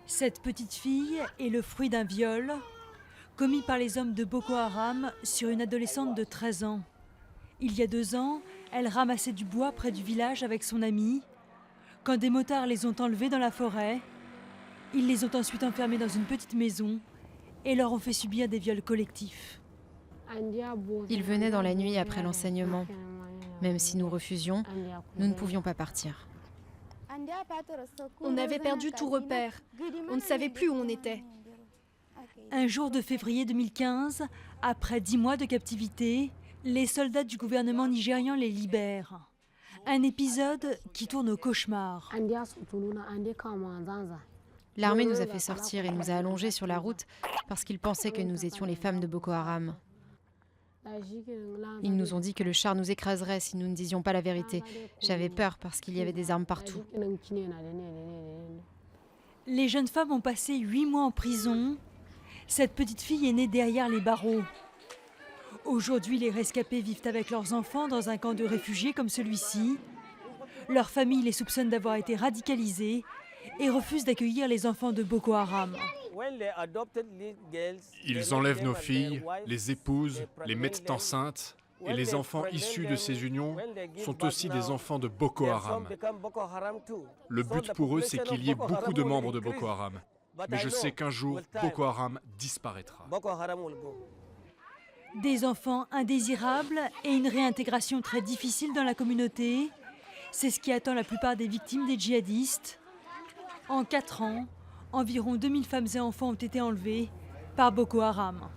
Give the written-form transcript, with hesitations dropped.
Cette petite fille est le fruit d'un viol commis par les hommes de Boko Haram sur une adolescente de 13 ans. Il y a 2 ans, elle ramassait du bois près du village avec son amie. Quand des motards les ont enlevés dans la forêt, ils les ont ensuite enfermés dans une petite maison et leur ont fait subir des viols collectifs. Ils venaient dans la nuit après l'enseignement. Même si nous refusions, nous ne pouvions pas partir. On avait perdu tout repère. On ne savait plus où on était. Un jour de février 2015, après 10 mois de captivité, les soldats du gouvernement nigérian les libèrent. Un épisode qui tourne au cauchemar. L'armée nous a fait sortir et nous a allongés sur la route parce qu'ils pensaient que nous étions les femmes de Boko Haram. Ils nous ont dit que le char nous écraserait si nous ne disions pas la vérité. J'avais peur parce qu'il y avait des armes partout. Les jeunes femmes ont passé 8 mois en prison. Cette petite fille est née derrière les barreaux. Aujourd'hui, les rescapés vivent avec leurs enfants dans un camp de réfugiés comme celui-ci. Leur famille les soupçonne d'avoir été radicalisées et refuse d'accueillir les enfants de Boko Haram. Ils enlèvent nos filles, les épousent, les mettent enceintes, et les enfants issus de ces unions sont aussi des enfants de Boko Haram. Le but pour eux, c'est qu'il y ait beaucoup de membres de Boko Haram. Mais je sais qu'un jour, Boko Haram disparaîtra. Des enfants indésirables et une réintégration très difficile dans la communauté, c'est ce qui attend la plupart des victimes des djihadistes. En 4 ans, environ 2000 femmes et enfants ont été enlevés par Boko Haram.